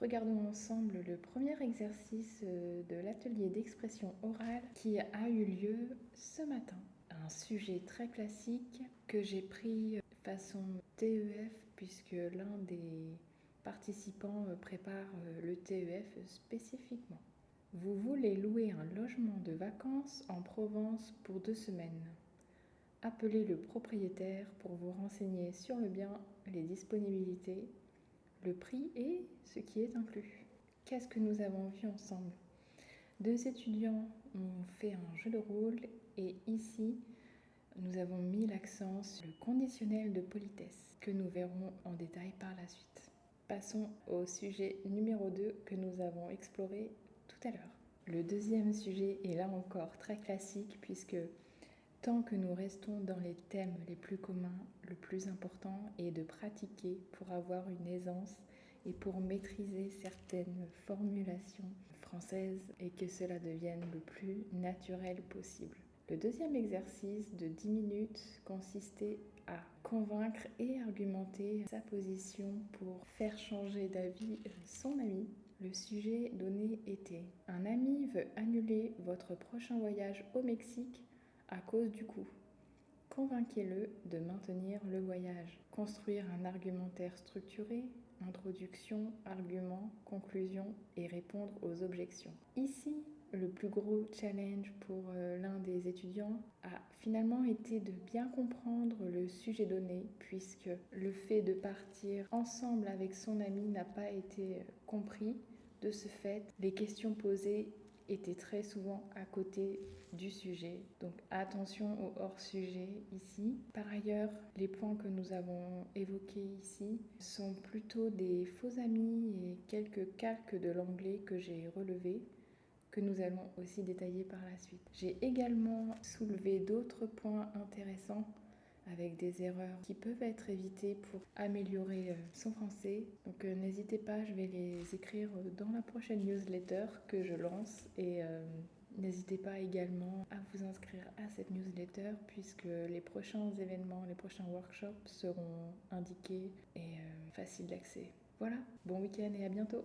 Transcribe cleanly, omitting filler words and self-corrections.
Regardons ensemble le premier exercice de l'atelier d'expression orale qui a eu lieu ce matin. Un sujet très classique que j'ai pris façon TEF puisque l'un des participants prépare le TEF spécifiquement. Vous voulez louer un logement de vacances en Provence pour 2 semaines. Appelez le propriétaire pour vous renseigner sur le bien, les disponibilités, le prix et ce qui est inclus. Qu'est-ce que nous avons vu ensemble? 2 étudiants ont fait un jeu de rôle et ici, nous avons mis l'accent sur le conditionnel de politesse que nous verrons en détail par la suite. Passons au sujet numéro 2 que nous avons exploré tout à l'heure. Le deuxième sujet est là encore très classique puisque tant que nous restons dans les thèmes les plus communs, le plus important est de pratiquer pour avoir une aisance et pour maîtriser certaines formulations françaises et que cela devienne le plus naturel possible. Le deuxième exercice de 10 minutes consistait à convaincre et argumenter sa position pour faire changer d'avis son ami. Le sujet donné était: un ami veut annuler votre prochain voyage au Mexique à cause du coût. Convainquez-le de maintenir le voyage. Construire un argumentaire structuré, introduction, argument, conclusion et répondre aux objections. Ici, le plus gros challenge pour l'un des étudiants a finalement été de bien comprendre le sujet donné puisque le fait de partir ensemble avec son ami n'a pas été compris. De ce fait, les questions posées étaient très souvent à côté du sujet. Donc attention au hors-sujet ici. Par ailleurs, les points que nous avons évoqués ici sont plutôt des faux amis et quelques calques de l'anglais que j'ai relevés, que nous allons aussi détailler par la suite. J'ai également soulevé d'autres points intéressants avec des erreurs qui peuvent être évitées pour améliorer son français. Donc n'hésitez pas, je vais les écrire dans la prochaine newsletter que je lance et n'hésitez pas également à vous inscrire à cette newsletter puisque les prochains événements, les prochains workshops seront indiqués et faciles d'accès. Voilà, bon week-end et à bientôt!